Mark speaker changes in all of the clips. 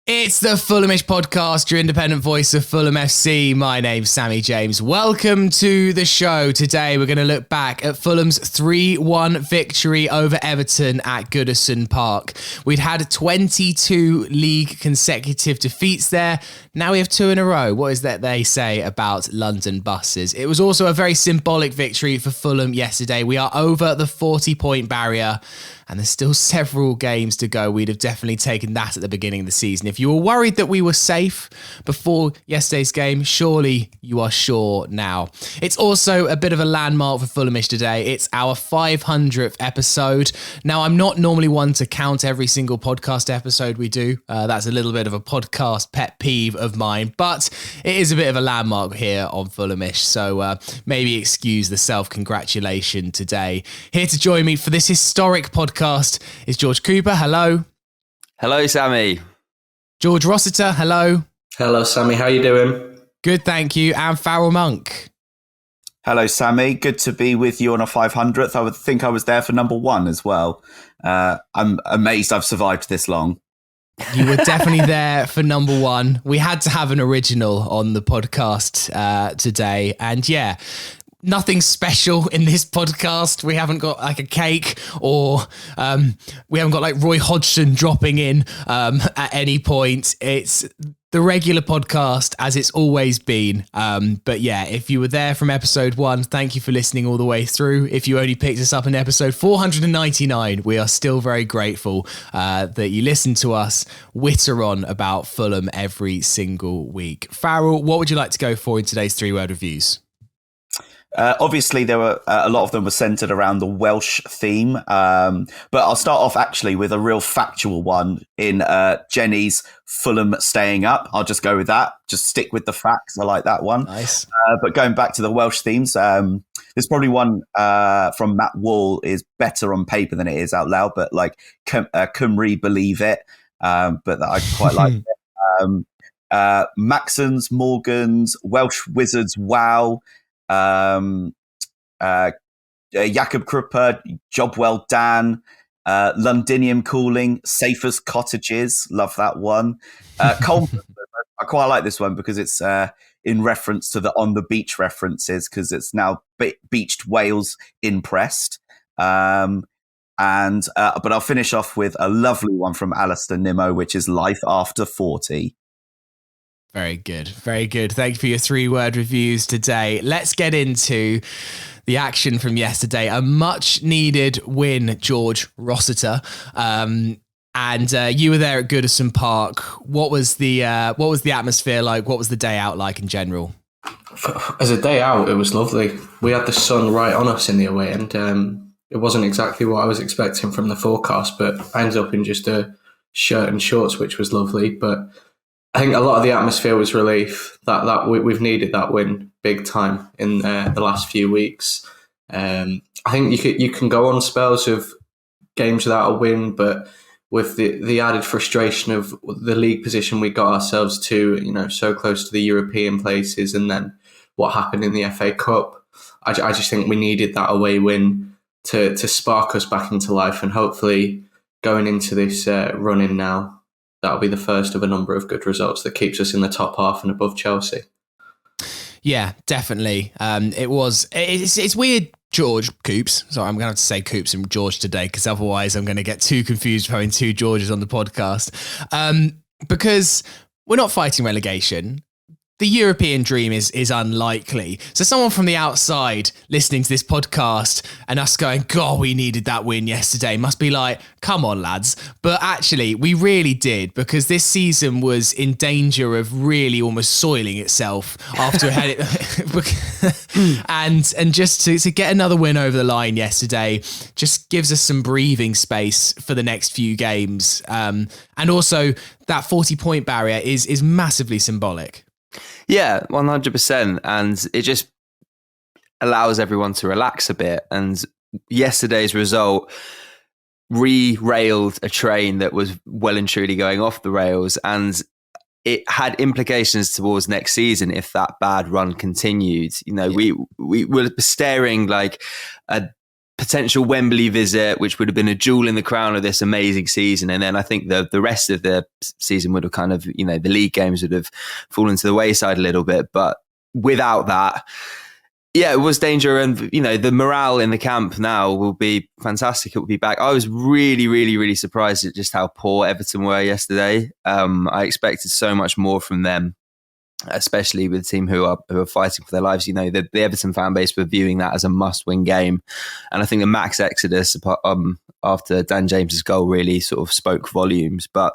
Speaker 1: It's the Fulhamish podcast, your independent voice of Fulham FC. My name's Sammy James. Welcome to the show. Today we're going to look back at Fulham's 3-1 victory over Everton at Goodison Park. We'd had 22 league consecutive defeats there. Now we have 2 in a row. What is that they say about London buses? It was also a very symbolic victory for Fulham yesterday. We are over the 40-point barrier, and there's still several games to go. We'd have definitely taken that at the beginning of the season. If you were worried that we were safe before yesterday's game, surely you are sure now. It's also a bit of a landmark for Fulhamish today. It's our 500th episode. Now, I'm not normally one to count every single podcast episode we do. That's a little bit of a podcast pet peeve of mine, but it is a bit of a landmark here on Fulhamish. So maybe excuse the self-congratulation today. Here to join me for this historic podcast is George Cooper. Hello.
Speaker 2: Hello, Sammy.
Speaker 1: George Rossiter, hello.
Speaker 3: Hello, Sammy. How you doing?
Speaker 1: Good, thank you. And Farrell Monk.
Speaker 4: Hello, Sammy. Good to be with you on a 500th. I would think I was there for number 1 as well. I'm amazed I've survived this long.
Speaker 1: You were definitely there for number 1. We had to have an original on the podcast today. And yeah, nothing special in this podcast. We haven't got like a cake or we haven't got like Roy Hodgson dropping in at any point. It's the regular podcast as it's always been. But yeah, if you were there from episode 1, thank you for listening all the way through. If you only picked us up in episode 499, we are still very grateful that you listen to us witter on about Fulham every single week. Farrell, what would you like to go for in today's 3-word reviews?
Speaker 4: Obviously, there were a lot of them were centered around the Welsh theme, but I'll start off actually with a real factual one in Jenny's Fulham staying up. I'll just go with that. Just stick with the facts. I like that one.
Speaker 1: Nice.
Speaker 4: But going back to the Welsh themes, there's probably one from Matt Wall is better on paper than it is out loud, but like Cymru believe it, but that I quite like it. Maxons, Morgans, Welsh Wizards, wow. Jakob Krupa, job well done. Londinium cooling, safest cottages, love that one. Colm, I quite like this one because it's in reference to the on the beach references because it's now beached Wales impressed. But I'll finish off with a lovely one from Alistair Nimmo, which is life after 40.
Speaker 1: Very good. Very good. Thank you for your 3-word reviews today. Let's get into the action from yesterday. A much needed win, George Rossiter. And you were there at Goodison Park. What was the atmosphere like? What was the day out like in general?
Speaker 3: As a day out, it was lovely. We had the sun right on us in the away end. It wasn't exactly what I was expecting from the forecast, but I ended up in just a shirt and shorts, which was lovely. But I think a lot of the atmosphere was relief that we've needed that win big time in the last few weeks. I think you can go on spells of games without a win, but with the added frustration of the league position we got ourselves to, so close to the European places, and then what happened in the FA Cup, I just think we needed that away win to spark us back into life, and hopefully going into this run-in now, that'll be the first of a number of good results that keeps us in the top half and above Chelsea.
Speaker 1: Yeah, definitely. It's weird, George Coops. Sorry, I'm going to have to say Coops and George today because otherwise I'm going to get too confused having 2 Georges on the podcast. Because we're not fighting relegation. The European dream is unlikely. So someone from the outside listening to this podcast and us going, God, we needed that win yesterday, must be like, come on, lads. But actually, we really did, because this season was in danger of really almost soiling itself after it had it. and just to get another win over the line yesterday just gives us some breathing space for the next few games. And also that 40-point barrier is massively symbolic.
Speaker 2: Yeah, 100%. And it just allows everyone to relax a bit. And yesterday's result re-railed a train that was well and truly going off the rails. And it had implications towards next season if that bad run continued. We were staring like a potential Wembley visit, which would have been a jewel in the crown of this amazing season. And then I think the rest of the season would have kind of, the league games would have fallen to the wayside a little bit. But without that, yeah, it was danger. And, the morale in the camp now will be fantastic. It will be back. I was really, really, really surprised at just how poor Everton were yesterday. I expected so much more from them, especially with a team who are fighting for their lives. The Everton fan base were viewing that as a must-win game. And I think the max exodus after Dan James's goal really sort of spoke volumes. But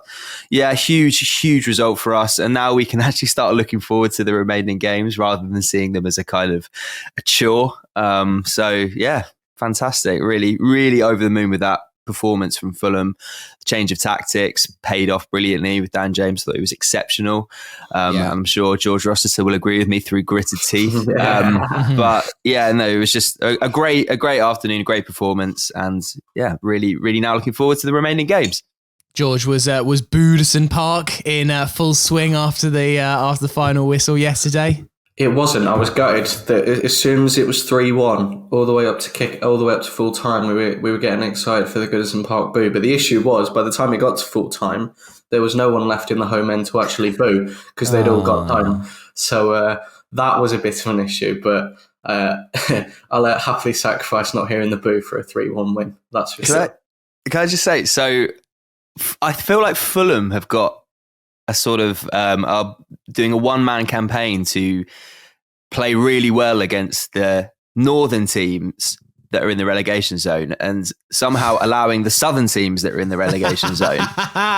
Speaker 2: yeah, huge result for us. And now we can actually start looking forward to the remaining games rather than seeing them as a kind of a chore. So yeah, fantastic. Really, really over the moon with that performance from Fulham. The change of tactics paid off brilliantly with Dan James. Thought it was exceptional. I'm sure George Rossiter will agree with me through gritted teeth. But yeah, no, it was just a great afternoon, great performance, and yeah, really, really now looking forward to the remaining games.
Speaker 1: George, was Boodesson Park in full swing after the final whistle yesterday?
Speaker 3: It wasn't. I was gutted that as soon as it was 3-1, all the way up to full time, we were getting excited for the Goodison Park boo. But the issue was, by the time it got to full time, there was no one left in the home end to actually boo because they'd all got done. So that was a bit of an issue. But I'll happily sacrifice not hearing the boo for a 3-1 win. That's for sure.
Speaker 2: Can I just say, so I feel like Fulham have got a sort of are doing a one-man campaign to play really well against the northern teams that are in the relegation zone and somehow allowing the southern teams that are in the relegation zone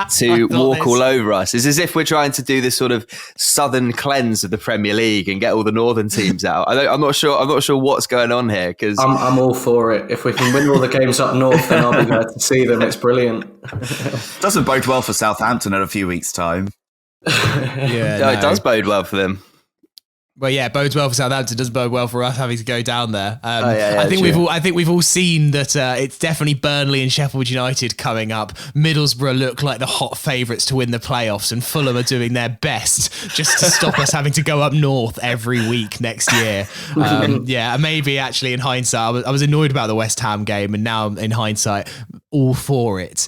Speaker 2: to walk all over us. It's as if we're trying to do this sort of southern cleanse of the Premier League and get all the northern teams out. I'm not sure what's going on here because
Speaker 3: I'm all for it. If we can win all the games up north, then I'll be there to see them. It's brilliant.
Speaker 4: Doesn't bode well for Southampton in a few weeks' time.
Speaker 2: It does bode well for them.
Speaker 1: Well, yeah, it bodes well for Southampton. Doesn't bode well for us having to go down there.
Speaker 2: I
Speaker 1: think we've all seen that it's definitely Burnley and Sheffield United coming up. Middlesbrough look like the hot favourites to win the playoffs, and Fulham are doing their best just to stop us having to go up north every week next year. Maybe actually in hindsight, I was annoyed about the West Ham game, and now in hindsight, all for it.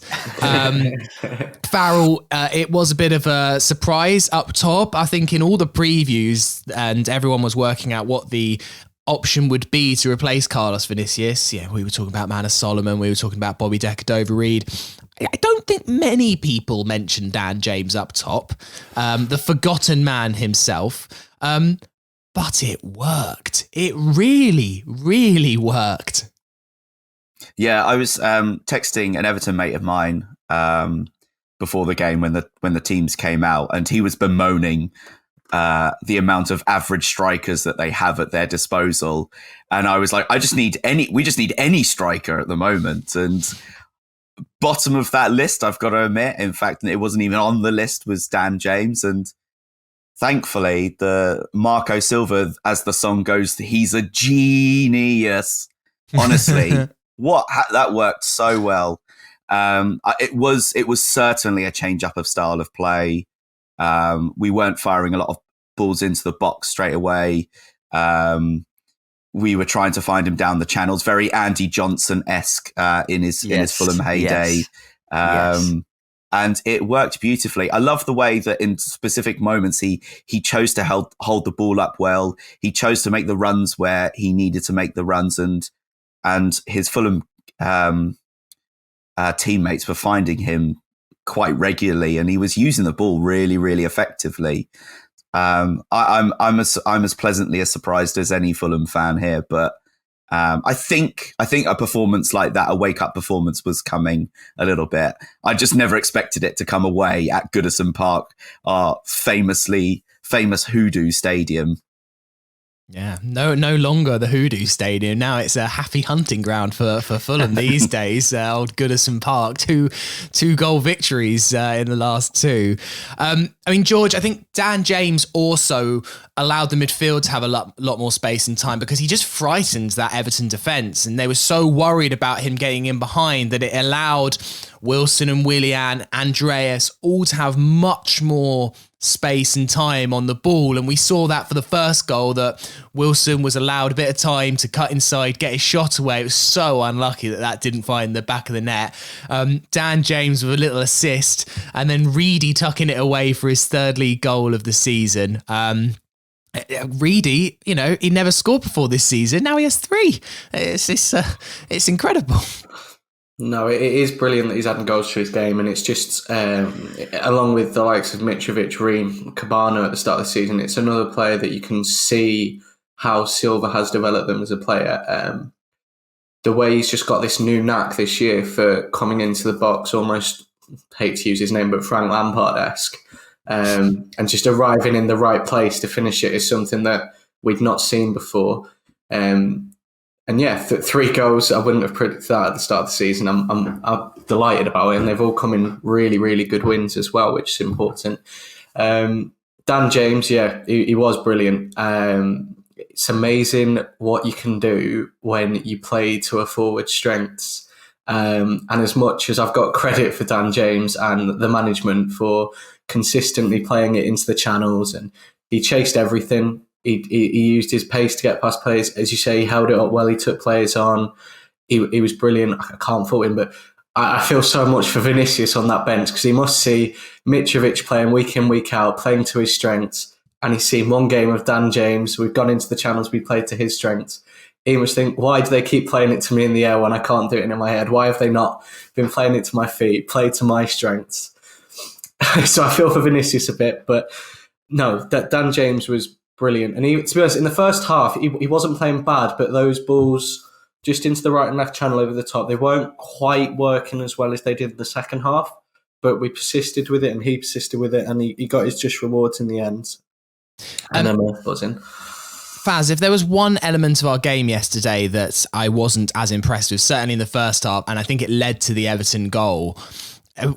Speaker 1: Farrell, it was a bit of a surprise up top. I think in all the previews, and everyone was working out what the option would be to replace Carlos Vinicius. Yeah, we were talking about Manor Solomon. We were talking about Bobby Decordova-Reid. I don't think many people mentioned Dan James up top, the forgotten man himself. But it worked. It really, really worked.
Speaker 4: Yeah, I was texting an Everton mate of mine before the game when the teams came out, and he was bemoaning the amount of average strikers that they have at their disposal. And I was like, we just need any striker at the moment. And bottom of that list, I've got to admit, in fact, it wasn't even on the list, was Dan James. And thankfully, the Marco Silva, as the song goes, he's a genius. Honestly, that worked so well. It was certainly a change up of style of play. We weren't firing a lot of balls into the box straight away. We were trying to find him down the channels, very Andy Johnson-esque in his Fulham heyday. And it worked beautifully. I love the way that in specific moments he chose to hold the ball up well. He chose to make the runs where he needed to make the runs, and his Fulham teammates were finding him quite regularly, and he was using the ball really, really effectively. I'm as pleasantly as surprised as any Fulham fan here, but I think a performance like that, a wake up performance, was coming a little bit. I just never expected it to come away at Goodison Park, our famous Hoodoo Stadium.
Speaker 1: Yeah, no longer the Hoodoo Stadium. Now it's a happy hunting ground for Fulham these days. Old Goodison Park, two goal victories in the last two. George, I think Dan James also allowed the midfield to have a lot more space and time because he just frightened that Everton defence, and they were so worried about him getting in behind that it allowed Wilson and Willian, Andreas, all to have much more space and time on the ball. And we saw that for the first goal, that Wilson was allowed a bit of time to cut inside, get his shot away. It was so unlucky that didn't find the back of the net. Dan James with a little assist, and then Reedy tucking it away for his third league goal of the season. Reedy, he never scored before this season. Now he has 3. It's incredible.
Speaker 3: No, it is brilliant that he's adding goals to his game, and it's just, along with the likes of Mitrovic, Ream, Cabana at the start of the season, it's another player that you can see how Silva has developed them as a player. The way he's just got this new knack this year for coming into the box, almost, hate to use his name, but Frank Lampard-esque, and just arriving in the right place to finish it is something that we'd not seen before. And yeah, 3 goals, I wouldn't have predicted that at the start of the season. I'm delighted about it, and they've all come in really, really good wins as well, which is important. Dan James, yeah, he was brilliant. It's amazing what you can do when you play to a forward's strengths. And as much as I've got credit for Dan James and the management for consistently playing it into the channels, and he chased everything. He used his pace to get past players. As you say, he held it up well. He took players on. He was brilliant. I can't fault him, but I feel so much for Vinicius on that bench, because he must see Mitrovic playing week in, week out, playing to his strengths, and he's seen one game of Dan James. We've gone into the channels, we played to his strengths. He must think, why do they keep playing it to me in the air when I can't do it in my head? Why have they not been playing it to my feet, played to my strengths? So I feel for Vinicius a bit, but no, that Dan James was brilliant. And to be honest, in the first half, he wasn't playing bad, but those balls just into the right and left channel over the top, they weren't quite working as well as they did in the second half. But we persisted with it, and he persisted with it, and he got his just rewards in the end. And then buzzing.
Speaker 1: Faz, if there was one element of our game yesterday that I wasn't as impressed with, certainly in the first half, and I think it led to the Everton goal,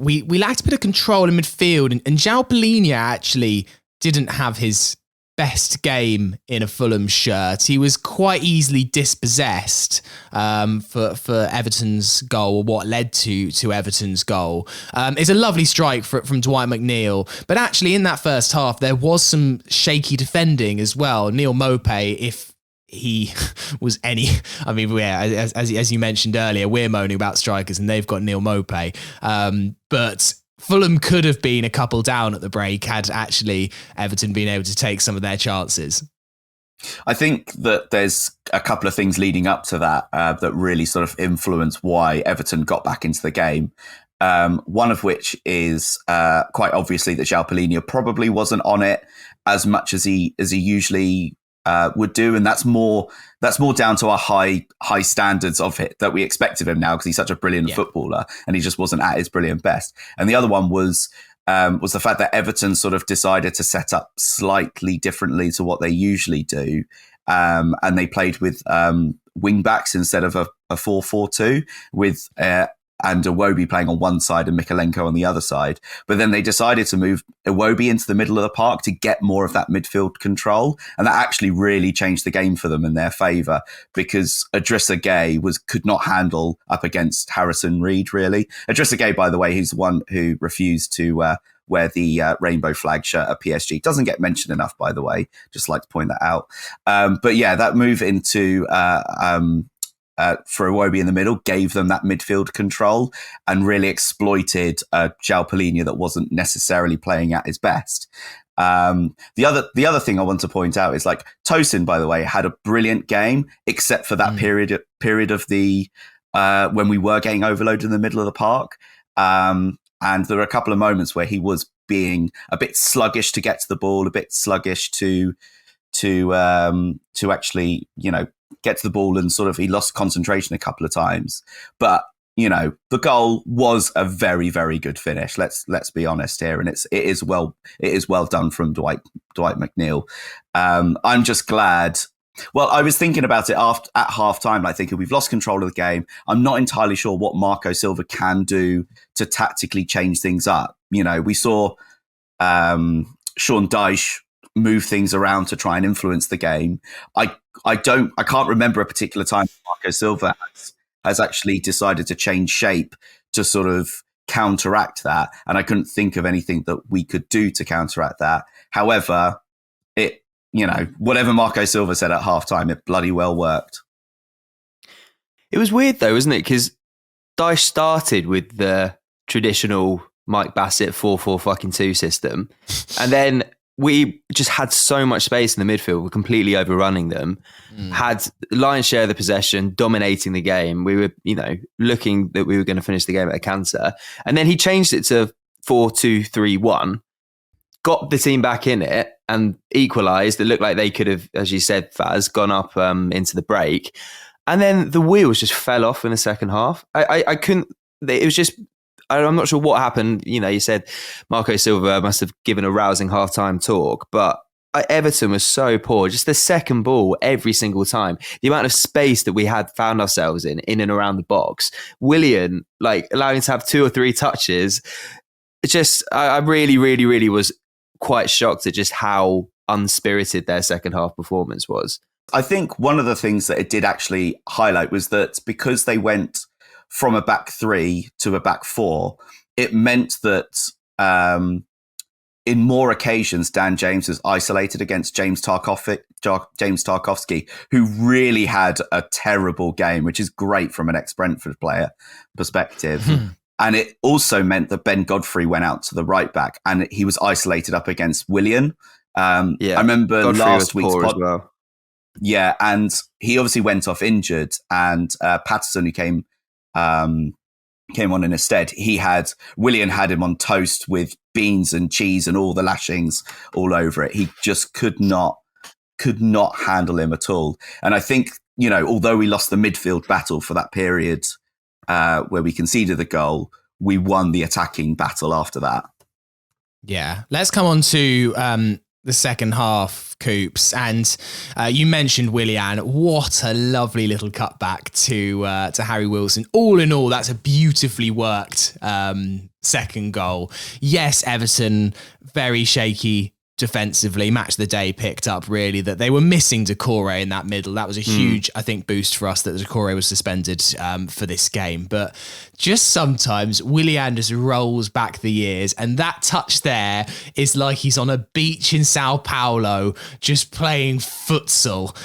Speaker 1: we lacked a bit of control in midfield, and João Palhinha actually didn't have his best game in a Fulham shirt. He was quite easily dispossessed for Everton's goal, or what led to Everton's goal. It's a lovely strike from Dwight McNeil, but actually in that first half there was some shaky defending as well. Neil Maupay, if he was as you mentioned earlier, we're moaning about strikers and they've got Neil Maupay, but Fulham could have been a couple down at the break had actually Everton been able to take some of their chances.
Speaker 4: I think that there's a couple of things leading up to that that really sort of influence why Everton got back into the game. One of which is quite obviously that João Palhinha probably wasn't on it as much as he usually would do, and that's more down to our high standards of it that we expect of him now, because he's such a brilliant footballer, and he just wasn't at his brilliant best. And the other one was the fact that Everton sort of decided to set up slightly differently to what they usually do, and they played with wing backs instead of a 4-4-2 with and Iwobi playing on one side and Mikalenko on the other side. But then they decided to move Iwobi into the middle of the park to get more of that midfield control. And that actually really changed the game for them in their favour, because Idrissa Gueye could not handle up against Harrison Reed, really. Idrissa Gueye, by the way, he's the one who refused to wear the rainbow flag shirt at PSG. Doesn't get mentioned enough, by the way. Just like to point that out. But yeah, that move into for Iwobi in the middle gave them that midfield control and really exploited João Palhinha that wasn't necessarily playing at his best. The other thing I want to point out is, like, Tosin, by the way, had a brilliant game, except for that period of the when we were getting overloaded in the middle of the park. And there were a couple of moments where he was being a bit sluggish to get to the ball, a bit sluggish to actually, get to the ball, and sort of he lost concentration a couple of times. But the goal was a very, very good finish. Let's be honest here, and it is well done from Dwight McNeil. I'm just glad. Well, I was thinking about it at half time. I think we've lost control of the game. I'm not entirely sure what Marco Silva can do to tactically change things up. We saw Sean Dyche move things around to try and influence the game. I can't remember a particular time Marco Silva has actually decided to change shape to sort of counteract that. And I couldn't think of anything that we could do to counteract that. However, whatever Marco Silva said at halftime, it bloody well worked.
Speaker 2: It was weird though, wasn't it? Because Dyche started with the traditional Mike Bassett 4-4-2 system. And then we just had so much space in the midfield. We're completely overrunning them. Had lion's share of the possession, dominating the game. We were, looking that we were going to finish the game at a canter. And then he changed it to 4-2-3-1, got the team back in it and equalised. It looked like they could have, as you said, Faz, gone up into the break. And then the wheels just fell off in the second half. I couldn't, it was just, I'm not sure what happened. You said Marco Silva must have given a rousing halftime talk, but Everton was so poor. Just the second ball every single time. The amount of space that we had found ourselves in and around the box. Willian, allowing to have 2 or 3 touches. It's just, I really, really, really was quite shocked at just how unspirited their second half performance was.
Speaker 4: I think one of the things that it did actually highlight was that because they went from a back 3 to a back 4, it meant that in more occasions, Dan James was isolated against James Tarkowski, who really had a terrible game, which is great from an ex-Brentford player perspective. And it also meant that Ben Godfrey went out to the right back and he was isolated up against Willian. I remember Godfrey last week's pod. As well. Yeah, and he obviously went off injured, and Patterson, who came on in his stead, Willian had him on toast with beans and cheese and all the lashings all over it. He just could not handle him at all. And I think, although we lost the midfield battle for that period where we conceded the goal, we won the attacking battle after that.
Speaker 1: Yeah, let's come on to the second half, Coops, and you mentioned Willian. What a lovely little cutback to Harry Wilson. All in all, that's a beautifully worked second goal. Yes, Everton, very shaky defensively. Match of the day picked up really that they were missing Doucouré in that middle. That was a huge, I think, boost for us that Doucouré was suspended for this game. But just sometimes Willian just rolls back the years, and that touch there is like he's on a beach in Sao Paulo just playing futsal.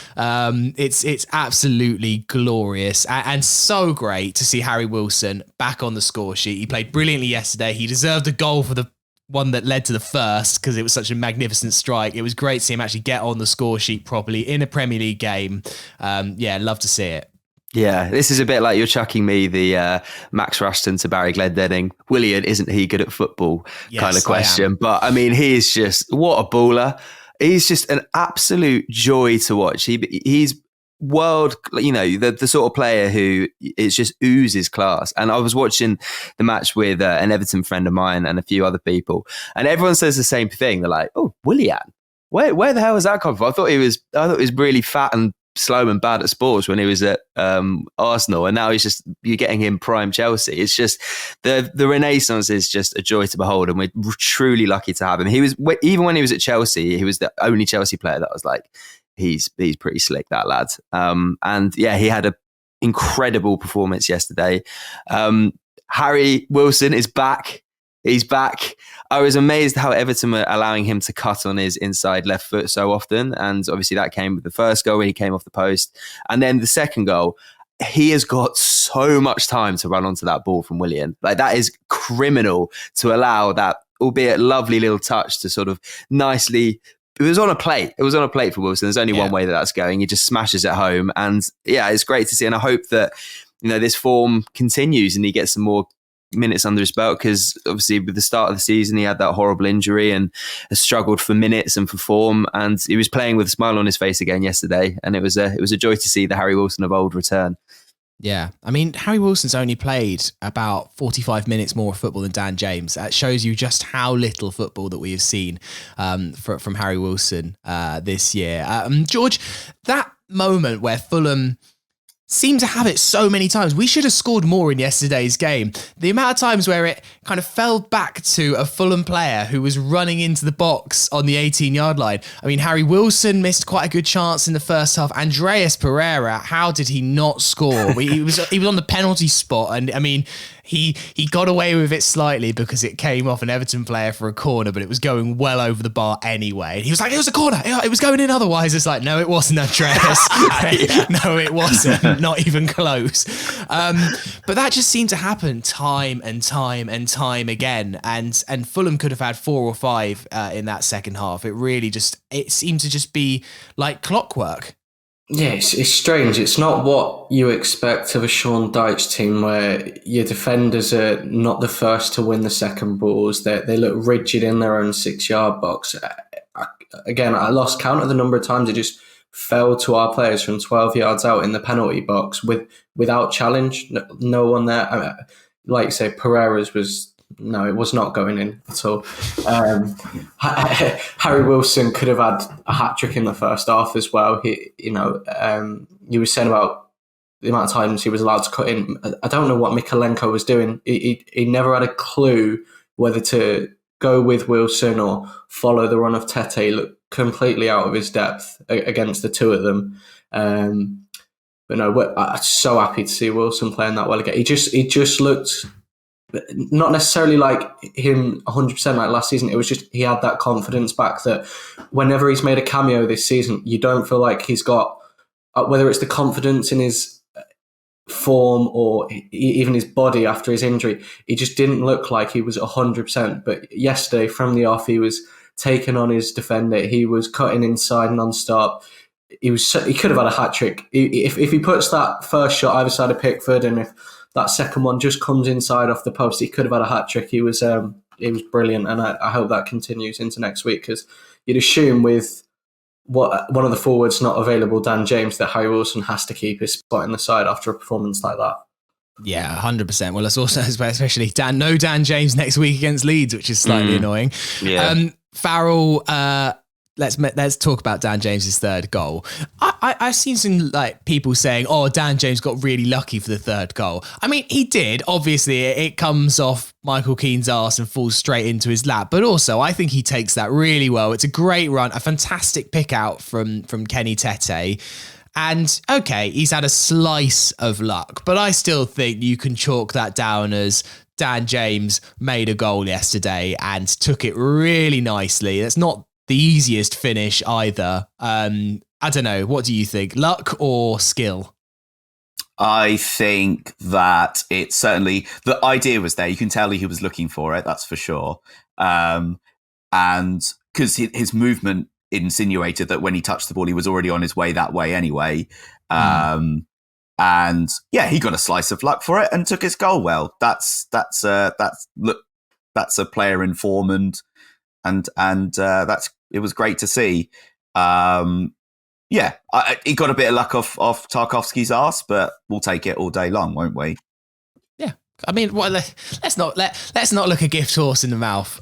Speaker 1: It's absolutely glorious and so great to see Harry Wilson back on the score sheet. He played brilliantly yesterday. He deserved a goal for the one that led to the first because it was such a magnificent strike. It was great to see him actually get on the score sheet properly in a Premier League game. Love to see it.
Speaker 2: Yeah, this is a bit like you're chucking me the Max Rushton to Barry Glendenning. Willian, isn't he good at football? Kind of question. But I mean, he is just, what a baller. He's just an absolute joy to watch. He's world, the sort of player who is just oozes class. And I was watching the match with an Everton friend of mine and a few other people, and everyone says the same thing. They're like, "Oh, Willian, where the hell has that come from?" I thought he was really fat and slow and bad at sports when he was at Arsenal, and now you're getting him prime Chelsea. It's just the renaissance is just a joy to behold, and we're truly lucky to have him. He was, even when he was at Chelsea, he was the only Chelsea player that was like, he's pretty slick, that lad. He had an incredible performance yesterday. Harry Wilson is back. He's back. I was amazed how Everton were allowing him to cut on his inside left foot so often. And obviously that came with the first goal when he came off the post. And then the second goal, he has got so much time to run onto that ball from Willian. Like, that is criminal to allow that, albeit lovely little touch to sort of nicely. It was on a plate. It was on a plate for Wilson. There's only one way that that's going. He just smashes it home. And yeah, it's great to see. And I hope that, this form continues and he gets some more minutes under his belt, because obviously with the start of the season, he had that horrible injury and has struggled for minutes and for form. And he was playing with a smile on his face again yesterday. And it was a joy to see the Harry Wilson of old return.
Speaker 1: Yeah, I mean, Harry Wilson's only played about 45 minutes more football than Dan James. That shows you just how little football that we have seen from Harry Wilson this year. George, that moment where Fulham seem to have it so many times. We should have scored more in yesterday's game. The amount of times where it kind of fell back to a Fulham player who was running into the box on the 18-yard line. I mean, Harry Wilson missed quite a good chance in the first half. Andreas Pereira, how did he not score? He was on the penalty spot, and I mean, he got away with it slightly because it came off an Everton player for a corner, but it was going well over the bar anyway. And he was like, it was a corner. It was going in otherwise. It's like, no, it wasn't, Andreas. No, it wasn't. Not even close. But that just seemed to happen time and time and time again. And Fulham could have had 4 or 5 in that second half. It seemed to just be like clockwork.
Speaker 3: Yeah, it's strange. It's not what you expect of a Sean Dyche team, where your defenders are not the first to win the second balls. They look rigid in their own 6-yard box. Again, I lost count of the number of times it just fell to our players from 12 yards out in the penalty box without challenge. No one there. I mean, like you say, Pereira's it was not going in at all. Harry Wilson could have had a hat-trick in the first half as well. You were saying about the amount of times he was allowed to cut in. I don't know what Mikalenko was doing. He never had a clue whether to go with Wilson or follow the run of Tete. He looked completely out of his depth against the two of them. But no, I'm so happy to see Wilson playing that well again. He just looked not necessarily like him 100% like last season. It was just he had that confidence back that whenever he's made a cameo this season, you don't feel like he's got, whether it's the confidence in his form or even his body after his injury, he just didn't look like he was 100%. But yesterday, from the off, he was taking on his defender. He was cutting inside non-stop. He could have had a hat-trick. If he puts that first shot either side of Pickford, and if that second one just comes inside off the post, he could have had a hat-trick. He was brilliant, and I hope that continues into next week, because you'd assume with one of the forwards not available, Dan James, that Harry Wilson has to keep his spot in the side after a performance like that.
Speaker 1: Yeah, 100%. Well, it's also especially Dan James next week against Leeds, which is slightly annoying.
Speaker 2: Yeah.
Speaker 1: Farrell, let's talk about Dan James's third goal. I've seen some people saying, "Oh, Dan James got really lucky for the third goal." I mean, he did. Obviously, it comes off Michael Keane's arse and falls straight into his lap. But also, I think he takes that really well. It's a great run, a fantastic pick out from Kenny Tete. And okay, he's had a slice of luck, but I still think you can chalk that down as Dan James made a goal yesterday and took it really nicely. That's not the easiest finish either. I don't know. What do you think? Luck or skill?
Speaker 4: I think that it's certainly, the idea was there. You can tell he was looking for it. That's for sure. And because his movement insinuated that when he touched the ball, he was already on his way that way anyway. And yeah, he got a slice of luck for it and took his goal well. That's a player in form, and it was great to see. He got a bit of luck off Tarkovsky's arse, but we'll take it all day long, won't we?
Speaker 1: Yeah, I mean, let's not look a gift horse in the mouth.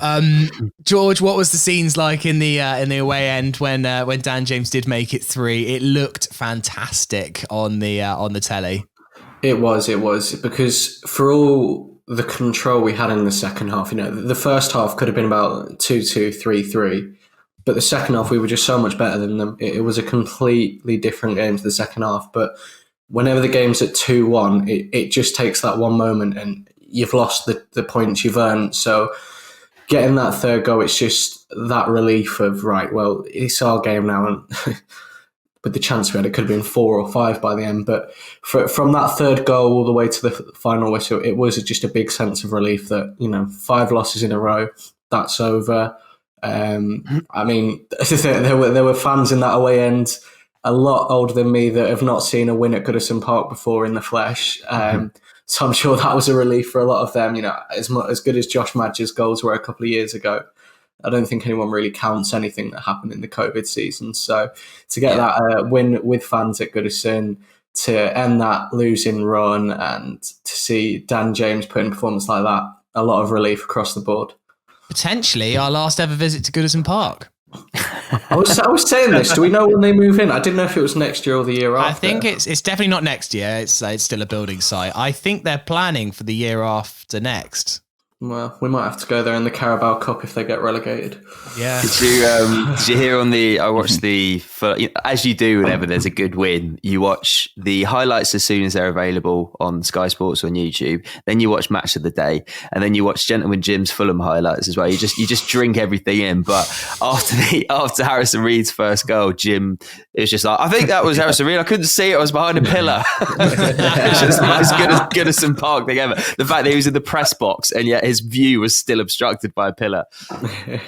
Speaker 1: George, what was the scenes like in the away end when Dan James did make it 3? It looked fantastic on the telly.
Speaker 3: It was because for all the control we had in the second half, the first half could have been about 2-2, 3-3. But the second half, we were just so much better than them. It was a completely different game to the second half. But whenever the game's at 2-1, it just takes that one moment and you've lost the points you've earned. So getting that third goal, it's just that relief of, right, well, it's our game now. And with the chance we had, it could have been 4 or 5 by the end. But from that third goal all the way to the final whistle, it was just a big sense of relief that, 5 losses in a row, that's over. I mean, there were fans in that away end a lot older than me that have not seen a win at Goodison Park before in the flesh. So I'm sure that was a relief for a lot of them. As good as Josh Madge's goals were a couple of years ago, I don't think anyone really counts anything that happened in the COVID season. So to get that win with fans at Goodison, to end that losing run, and to see Dan James put in a performance like that, a lot of relief across the board.
Speaker 1: Potentially our last ever visit to Goodison Park.
Speaker 3: I was saying this. Do we know when they move in? I didn't know if it was next year or the year after.
Speaker 1: I think it's definitely not next year. It's still a building site. I think they're planning for the year after next.
Speaker 3: Well, we might have to go there in the Carabao Cup if they get relegated.
Speaker 1: Yeah.
Speaker 2: Did you hear I watched the for, as you do whenever there's a good win, you watch the highlights as soon as they're available on Sky Sports or on YouTube. Then you watch Match of the Day, and then you watch Gentleman Jim's Fulham highlights as well. You just drink everything in. But after Harrison Reed's first goal, Jim, it was just like, I think that was Harrison Reed. I couldn't see it. I was behind a pillar. It's just the most Goodison Park thing ever. The fact that he was in the press box and yet his view was still obstructed by a pillar.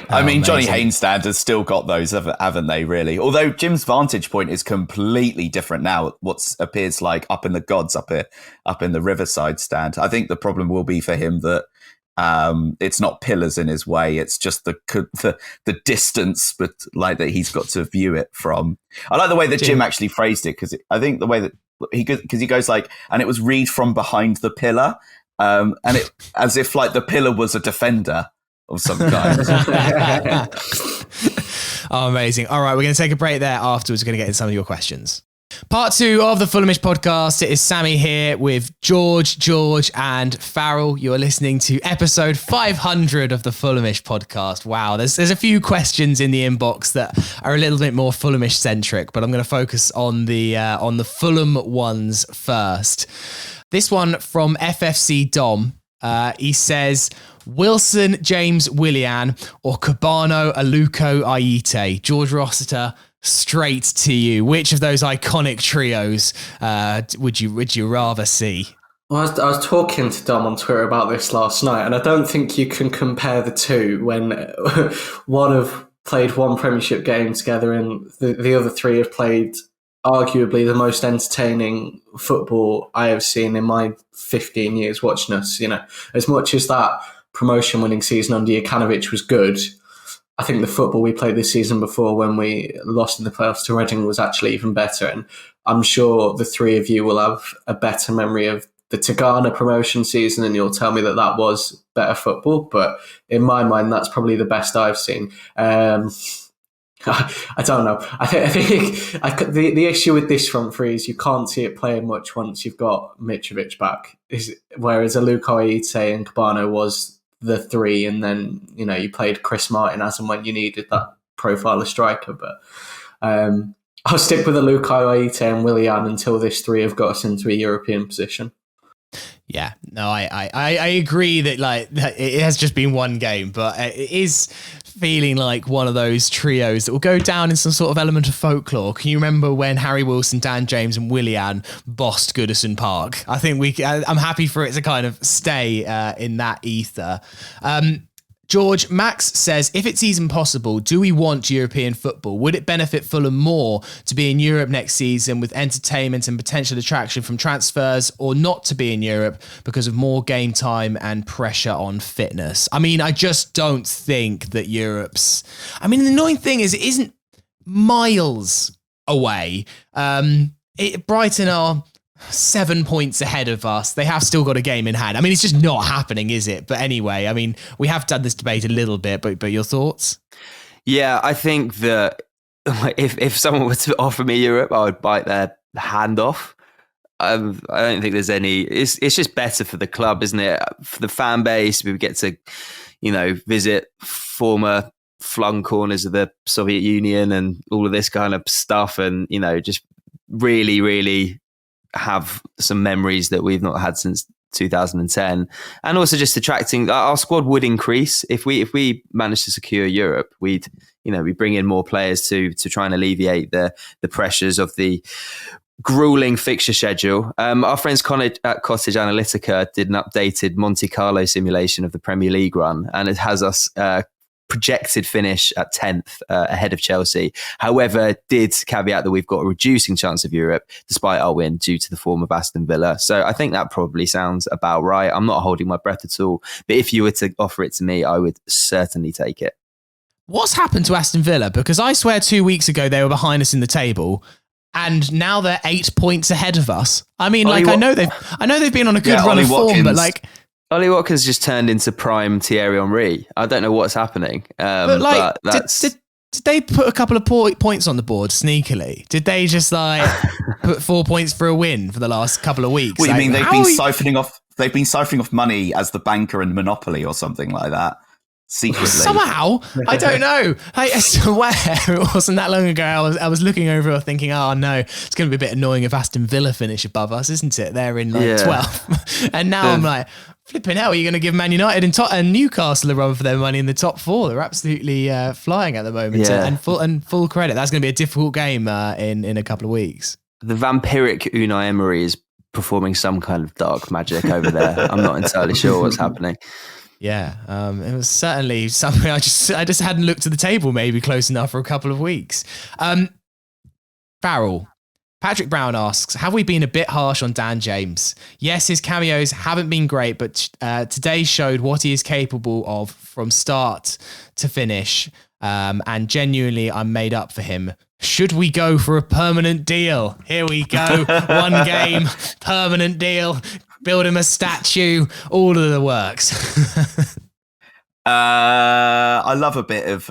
Speaker 4: I mean, Johnny Haynes stand has still got those, haven't they, really? Although Jim's vantage point is completely different now. What appears like up in the gods up in the Riverside stand. I think the problem will be for him that it's not pillars in his way. It's just the distance, but like that he's got to view it from. I like the way that Jim actually phrased it, because I think the way that he goes like, and it was Reed from behind the pillar, and it as if like the pillar was a defender of some kind.
Speaker 1: Oh, amazing. All right, we're going to take a break there. Afterwards, we're going to get into some of your questions. Part 2 of the Fulhamish podcast. It is Sammy here with George, and Farrell. You are listening to episode 500 of the Fulhamish podcast. Wow, there's a few questions in the inbox that are a little bit more Fulhamish centric, but I'm going to focus on the Fulham ones first. This one from FFC Dom. He says, Wilson, James, Willian, or Cabano, Aluko, Aite. George Rossiter, straight to you. Which of those iconic trios would you rather see?
Speaker 3: Well, I was talking to Dom on Twitter about this last night, and I don't think you can compare the two when one have played one Premiership game together and the other three have played arguably the most entertaining football I have seen in my 15 years watching us. As much as that promotion-winning season under Jokanovic was good, I think the football we played this season before when we lost in the playoffs to Reading was actually even better. And I'm sure the three of you will have a better memory of the Tigana promotion season, and you'll tell me that was better football. But in my mind, that's probably the best I've seen. I don't know. I think the issue with this front three is you can't see it playing much once you've got Mitrovic back. Whereas Aluko, Aite and Cabano was the three, and then you played Chris Martin as and when you needed that profile of striker. But I'll stick with Aluko, Aite and Willian until this three have got us into a European position.
Speaker 1: Yeah, no, I agree that that it has just been one game, but it is feeling like one of those trios that will go down in some sort of element of folklore. Can you remember when Harry Wilson, Dan James and Willian bossed Goodison Park? I think I'm happy for it to kind of stay in that ether. George, Max says, if it's even possible, do we want European football? Would it benefit Fulham more to be in Europe next season with entertainment and potential attraction from transfers, or not to be in Europe because of more game time and pressure on fitness? I mean, I just don't think that Europe's... I mean, the annoying thing is it isn't miles away. Brighton are 7 points ahead of us. They have still got a game in hand. I mean, it's just not happening, is it? But anyway, I mean, we have done this debate a little bit, but your thoughts?
Speaker 2: Yeah, I think that if someone were to offer me Europe, I would bite their hand off. I don't think there's any... It's just better for the club, isn't it? For the fan base, we get to, visit former flung corners of the Soviet Union and all of this kind of stuff, and, just really, really have some memories that we've not had since 2010, and also just attracting. Our squad would increase if we managed to secure Europe. We bring in more players to try and alleviate the pressures of the grueling fixture schedule. Our friends at Cottage Analytica did an updated Monte Carlo simulation of the Premier League run, and it has us projected finish at 10th ahead of Chelsea. However, did caveat that we've got a reducing chance of Europe despite our win due to the form of Aston Villa. So I think that probably sounds about right. I'm not holding my breath at all, but if you were to offer it to me, I would certainly take it.
Speaker 1: What's happened to Aston Villa? Because I swear 2 weeks ago they were behind us in the table, and now they're 8 points ahead of us. I mean, I know they've been on a good run of form, but
Speaker 2: Ollie Watkins just turned into prime Thierry Henry. I don't know what's happening. But that's...
Speaker 1: Did they put a couple of points on the board sneakily? Did they just put 4 points for a win for the last couple of weeks?
Speaker 4: What do you mean? They've been siphoning off money as the banker in Monopoly or something like that. secretly.
Speaker 1: Somehow, I don't know. I swear it wasn't that long ago. I was looking over it thinking, oh no, it's going to be a bit annoying if Aston Villa finish above us, isn't it? They're in 12th. And now I'm like, flipping hell, are you going to give Man United and Newcastle a run for their money in the top 4? They're absolutely flying at the moment.
Speaker 2: Yeah.
Speaker 1: And full credit. That's going to be a difficult game in a couple of weeks.
Speaker 2: The vampiric Unai Emery is performing some kind of dark magic over there. I'm not entirely sure what's happening.
Speaker 1: Yeah, it was certainly something I just hadn't looked at the table maybe close enough for a couple of weeks. Farrell, Patrick Brown asks, have we been a bit harsh on Dan James? Yes, his cameos haven't been great, but today showed what he is capable of from start to finish. And genuinely, I'm made up for him. Should we go for a permanent deal? Here we go. One game, permanent deal. Build him a statue, all of the works.
Speaker 4: I love a bit of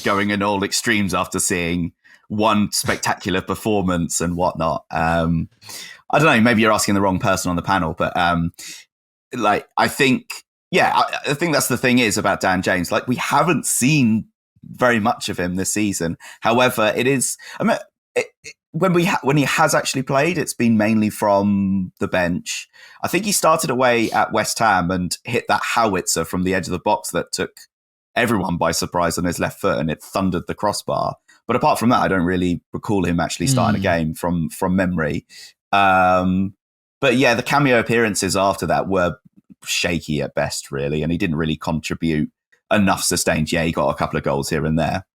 Speaker 4: going in all extremes after seeing one spectacular performance and whatnot. I don't know, maybe you're asking the wrong person on the panel, but I think that's the thing is about Dan James. Like, we haven't seen very much of him this season. However, it is... when he has actually played, it's been mainly from the bench. I think he started away at West Ham and hit that howitzer from the edge of the box that took everyone by surprise on his left foot, and it thundered the crossbar. But apart from that, I don't really recall him actually starting a game from memory. But yeah, the cameo appearances after that were shaky at best, really, and he didn't really contribute enough sustained. Yeah, he got a couple of goals here and there.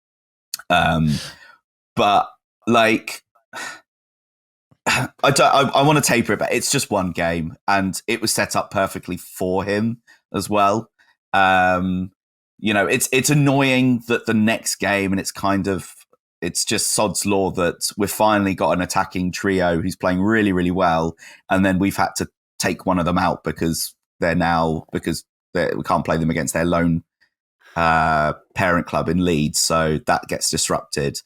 Speaker 4: But like... I want to taper it, but it's just one game, and it was set up perfectly for him as well. It's annoying that the next game, and it's just sod's law that we've finally got an attacking trio who's playing really, really well, and then we've had to take one of them out because we can't play them against their lone parent club in Leeds, so that gets disrupted.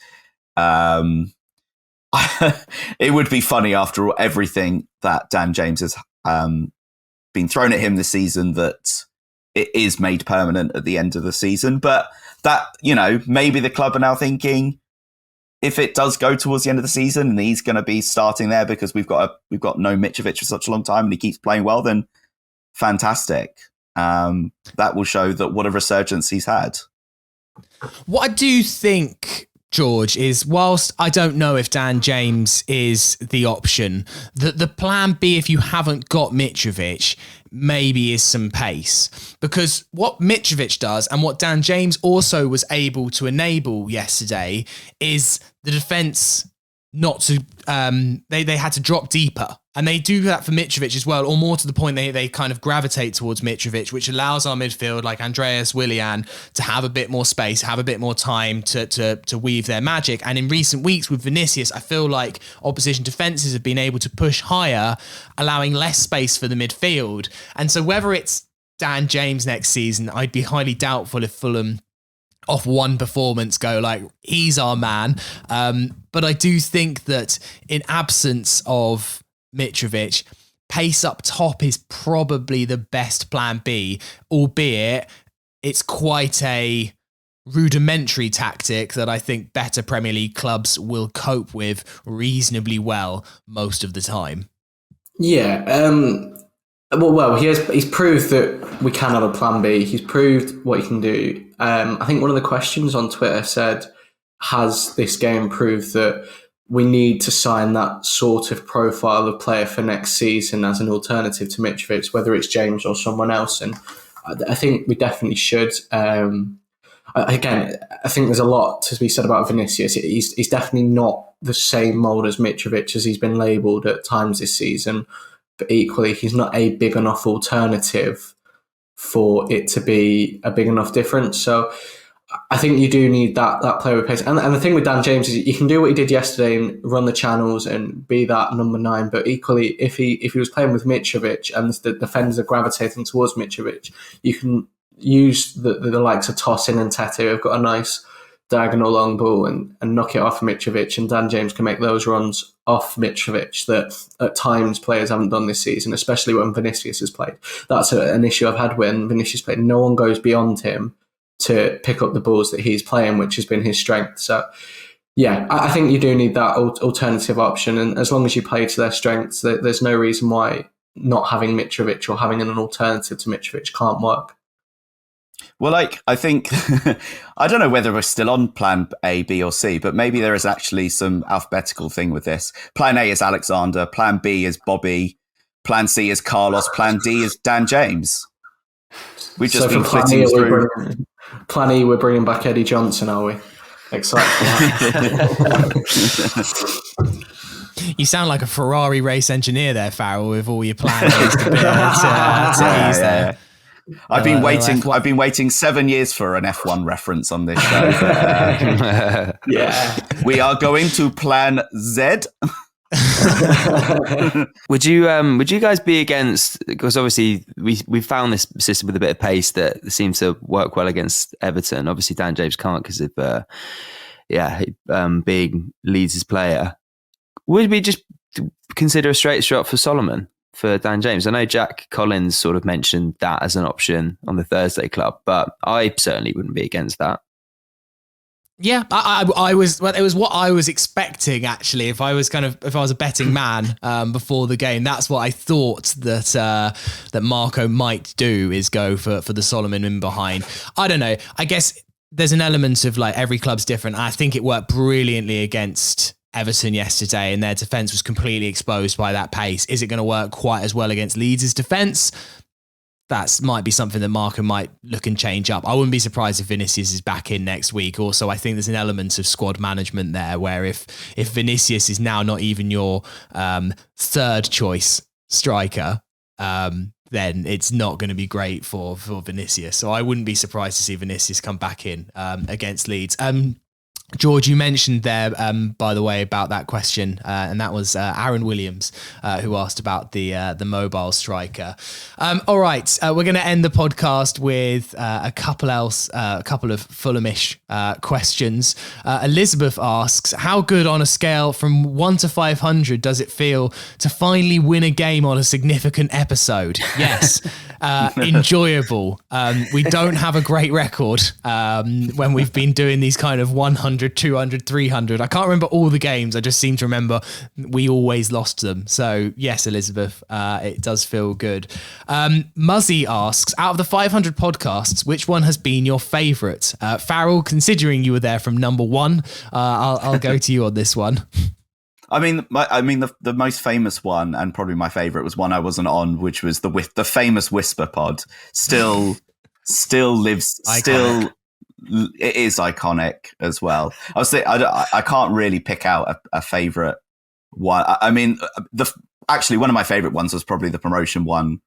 Speaker 4: It would be funny after everything that Dan James has been thrown at him this season that it is made permanent at the end of the season. But that, maybe the club are now thinking if it does go towards the end of the season and he's going to be starting there because we've got no Mitrovic for such a long time and he keeps playing well, then fantastic. That will show that what a resurgence he's had.
Speaker 1: What I do think, George, is whilst I don't know if Dan James is the option, the plan B, if you haven't got Mitrovic, maybe is some pace. Because what Mitrovic does and what Dan James also was able to enable yesterday is the defence not to... They had to drop deeper. And they do that for Mitrovic as well, or more to the point, they kind of gravitate towards Mitrovic, which allows our midfield like Andreas Willian to have a bit more space, have a bit more time to weave their magic. And in recent weeks with Vinicius, I feel like opposition defences have been able to push higher, allowing less space for the midfield. And so whether it's Dan James next season, I'd be highly doubtful if Fulham off one performance go like, he's our man. But I do think that in absence of Mitrovic, pace up top is probably the best plan B, albeit it's quite a rudimentary tactic that I think better Premier League clubs will cope with reasonably well most of the time.
Speaker 3: Yeah. Well, he's proved that we can have a plan B. He's proved what he can do. I think one of the questions on Twitter said, has this game proved that we need to sign that sort of profile of player for next season as an alternative to Mitrovic, whether it's James or someone else? And I think we definitely should. Again, I think there's a lot to be said about Vinicius. He's definitely not the same mould as Mitrovic as he's been labelled at times this season. But equally, he's not a big enough alternative for it to be a big enough difference. So I think you do need that player with pace. And the thing with Dan James is he can do what he did yesterday and run the channels and be that number 9. But equally, if he was playing with Mitrovic and the defenders are gravitating towards Mitrovic, you can use the likes of Tosin and Tete, who've got a nice diagonal long ball and knock it off Mitrovic, and Dan James can make those runs off Mitrovic that at times players haven't done this season, especially when Vinicius has played. That's an issue I've had when Vinicius played. No one goes beyond him to pick up the balls that he's playing, which has been his strength. So, yeah, I think you do need that alternative option. And as long as you play to their strengths, there's no reason why not having Mitrovic or having an alternative to Mitrovic can't work.
Speaker 4: Well, like, I think, I don't know whether we're still on plan A, B, or C, but maybe there is actually some alphabetical thing with this. Plan A is Alexander, plan B is Bobby, plan C is Carlos, plan D is Dan James. We've just been flitting through.
Speaker 3: Plan E, we're bringing back Eddie Johnson, are we? Excited for that.
Speaker 1: You sound like a Ferrari race engineer there, Farrell, with all your plans to ease there.
Speaker 4: I've been waiting 7 years for an F1 reference on this show.
Speaker 3: Yeah.
Speaker 4: We are going to plan Z.
Speaker 2: Would you guys be against, because obviously we found this system with a bit of pace that seems to work well against Everton. Obviously Dan James can't because of being Leeds' player. Would we just consider a straight shot for Solomon for Dan James? I know Jack Collins sort of mentioned that as an option on the Thursday Club, but I certainly wouldn't be against that.
Speaker 1: Yeah, I was. Well, it was what I was expecting actually. If I was a betting man before the game, that's what I thought that Marco might do, is go for the Solomon in behind. I don't know. I guess there's an element of like every club's different. I think it worked brilliantly against Everton yesterday, and their defence was completely exposed by that pace. Is it going to work quite as well against Leeds' defence? That might be something that Marco might look and change up. I wouldn't be surprised if Vinicius is back in next week. Also, I think there's an element of squad management there where if Vinicius is now not even your third choice striker, then it's not going to be great for Vinicius. So I wouldn't be surprised to see Vinicius come back in against Leeds. George, you mentioned there, by the way, about that question, and that was Aaron Williams who asked about the mobile striker. All right, we're going to end the podcast with a couple of Fulhamish questions. Elizabeth asks, how good on a scale from 1 to 500 does it feel to finally win a game on a significant episode? Yes. Enjoyable. We don't have a great record when we've been doing these kind of 100, 200, 300. I can't remember all the games. I just seem to remember we always lost them. So yes, Elizabeth, it does feel good. Muzzy asks, out of the 500 podcasts, which one has been your favourite? Farrell, considering you were there from number 1, I'll go to you on this one.
Speaker 4: I mean, the most famous one, and probably my favourite, was one I wasn't on, which was the famous Whisper Pod. Still lives.
Speaker 1: Iconic.
Speaker 4: Still, it is iconic as well. I can't really pick out a favourite one. I mean, actually one of my favourite ones was probably the promotion one,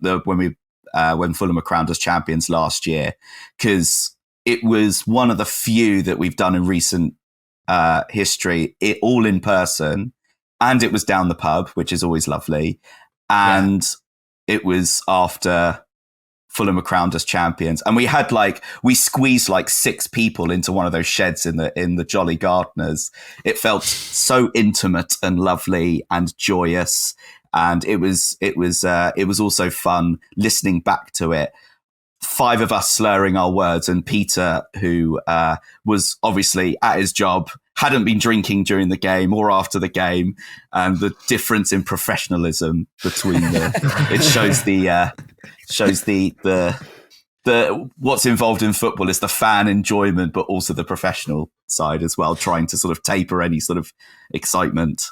Speaker 4: when Fulham were crowned as champions last year, because it was one of the few that we've done in recent history, all in person, and it was down the pub, which is always lovely, and it was after Fulham were crowned as champions, and we squeezed like 6 people into one of those sheds in the Jolly Gardeners. It felt so intimate and lovely and joyous, and it was also fun listening back to it. 5 of us slurring our words, and Peter, who was obviously at his job, hadn't been drinking during the game or after the game, and the difference in professionalism between it shows the what's involved in football is the fan enjoyment, but also the professional side as well, trying to sort of taper any sort of excitement.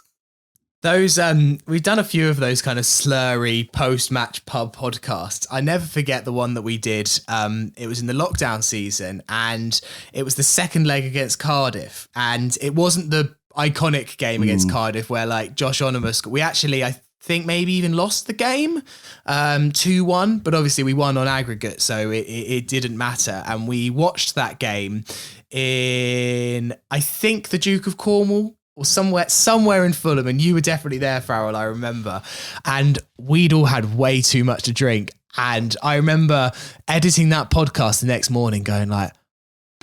Speaker 1: Those we've done a few of those kind of slurry post-match pub podcasts. I never forget the one that we did. It was in the lockdown season, and it was the second leg against Cardiff, and it wasn't the iconic game against Cardiff where like Josh Onomus. We actually, I think, maybe even lost the game 2-1, but obviously we won on aggregate, so it didn't matter. And we watched that game in, I think, the Duke of Cornwall, or somewhere in Fulham, and you were definitely there, Farrell, I remember. And we'd all had way too much to drink. And I remember editing that podcast the next morning going like,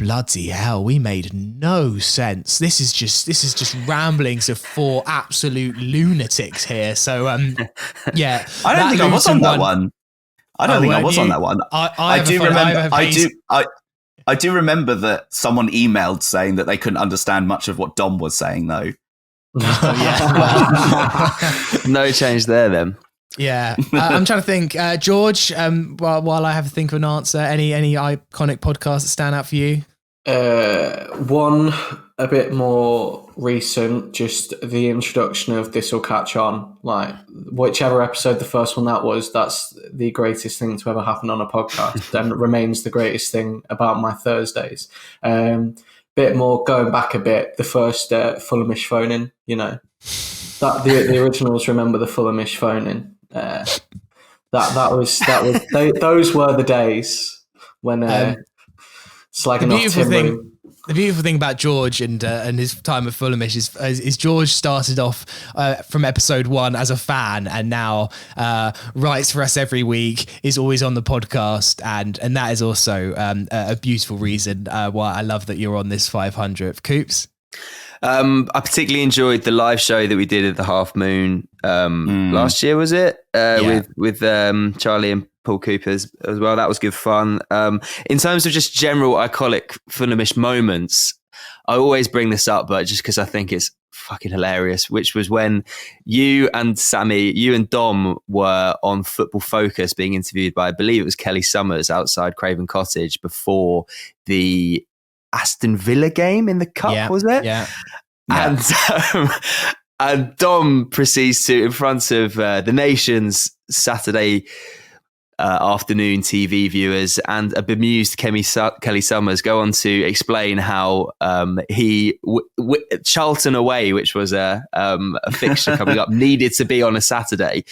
Speaker 1: bloody hell, we made no sense. This is just ramblings of four absolute lunatics here. So yeah,
Speaker 4: I don't think I was on that one. I don't think I was on that one. I do remember that someone emailed saying that they couldn't understand much of what Dom was saying, though.
Speaker 2: No change there then.
Speaker 1: Yeah, I'm trying to think. George, while I have to think of an answer, any iconic podcasts that stand out for you?
Speaker 3: One a bit more recent, just the introduction of This Will Catch On. Like, whichever episode the first one that's the greatest thing to ever happen on a podcast and remains the greatest thing about my Thursdays. Bit more going back a bit, the first Fulhamish phone-in, that the originals remember the Fulhamish phone-in. Those were the days when slagging off Tim.
Speaker 1: The beautiful thing about George and his time at Fulhamish is George started off from episode 1 as a fan and now writes for us every week, is always on the podcast, and that is also a beautiful reason why I love that you're on this 500th. Coops?
Speaker 2: I particularly enjoyed the live show that we did at the Half Moon last year, was it? With Charlie and Paul Coopers as well. That was good fun. In terms of just general iconic Fulhamish moments, I always bring this up, but just because I think it's fucking hilarious, which was when you and Dom were on Football Focus being interviewed by, I believe it was Kelly Summers outside Craven Cottage before the Aston Villa game in the Cup, was it?
Speaker 1: Yeah.
Speaker 2: And Dom proceeds to, in front of the nation's Saturday afternoon TV viewers and a bemused Kelly Summers, go on to explain how he Charlton away, which was a fixture coming up, needed to be on a Saturday.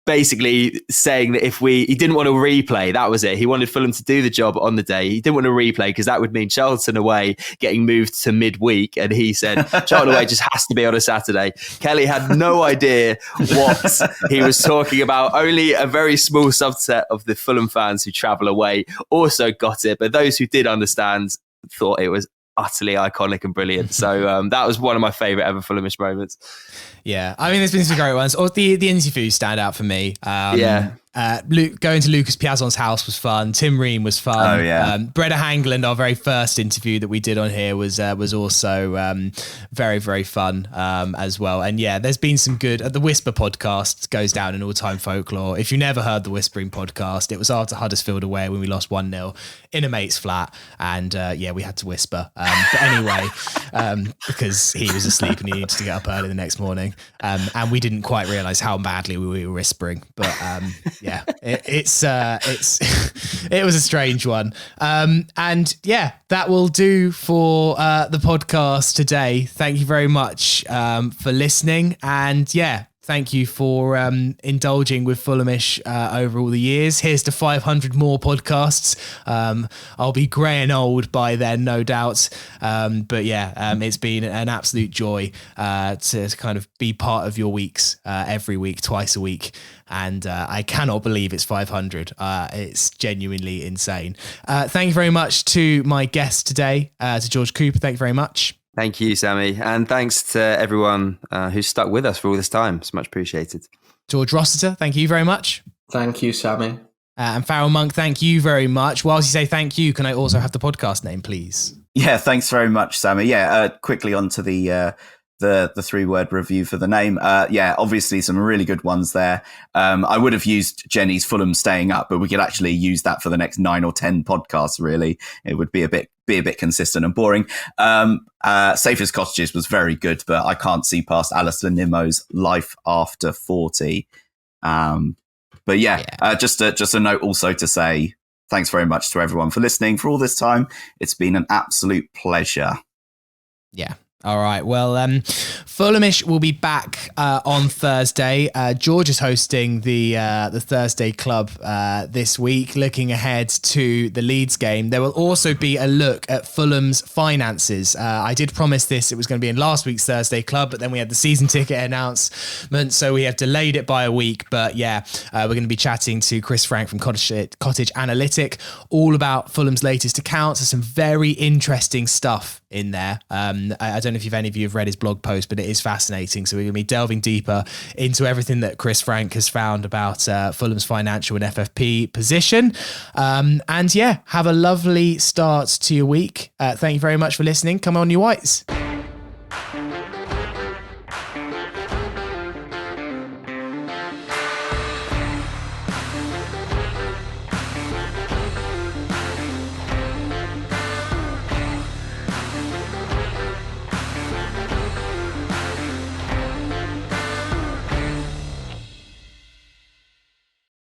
Speaker 2: Basically saying that he didn't want to replay, that was it. He wanted Fulham to do the job on the day. He didn't want to replay because that would mean Charlton away getting moved to midweek. And he said Charlton away just has to be on a Saturday. Kelly had no idea what he was talking about. Only a very small subset of the Fulham fans who travel away also got it. But those who did understand thought it was utterly iconic and brilliant. So that was one of my favourite ever Fulhamish moments.
Speaker 1: Yeah, I mean, there's been some great ones. Or the interviews stand out for me. Going to Lucas Piazon's house was fun. Tim Ream was fun.
Speaker 4: Oh yeah.
Speaker 1: Breda Hangland, our very first interview that we did on here, was also very, very fun as well. And yeah, there's been some good. The Whisper podcast goes down in all-time folklore. If you never heard the Whispering podcast, it was after Huddersfield away when we lost 1-0 in a mate's flat, and we had to whisper. But anyway, because he was asleep and he needed to get up early the next morning. And we didn't quite realise how madly we were whispering, but it was a strange one. And yeah, that will do for the podcast today. Thank you very much for listening, and thank you for indulging with Fulhamish over all the years. Here's to 500 more podcasts. I'll be grey and old by then, no doubt. But it's been an absolute joy to kind of be part of your weeks every week, twice a week. And I cannot believe it's 500. It's genuinely insane. Thank you very much to my guest today, to George Cooper. Thank you very much.
Speaker 2: Thank you, Sammy. And thanks to everyone who's stuck with us for all this time. It's much appreciated.
Speaker 1: George Rossiter, thank you very much.
Speaker 3: Thank you, Sammy.
Speaker 1: And Farrell Monk, thank you very much. Whilst you say thank you, can I also have the podcast name, please?
Speaker 4: Yeah, thanks very much, Sammy. Quickly onto the 3-word review for the name. Obviously some really good ones there. I would have used Jenny's Fulham staying up, but we could actually use that for the next 9 or 10 podcasts, really. It would be a bit consistent and boring. Safest Cottages was very good, but I can't see past Alistair Nimmo's Life After 40. Just a note also to say thanks very much to everyone for listening for all this time. It's been an absolute pleasure.
Speaker 1: Yeah. All right. Well, Fulhamish will be back on Thursday. George is hosting the Thursday Club this week, looking ahead to the Leeds game. There will also be a look at Fulham's finances. I did promise this; it was going to be in last week's Thursday Club, but then we had the season ticket announcement, so we have delayed it by a week. But yeah, we're going to be chatting to Chris Frank from Cottage Analytic all about Fulham's latest accounts. There's some very interesting stuff in there. I don't know if any of you have read his blog post, but it is fascinating. So we're going to be delving deeper into everything that Chris Frank has found about Fulham's financial and FFP position. And yeah, have a lovely start to your week. Thank you very much for listening. Come on, you Whites.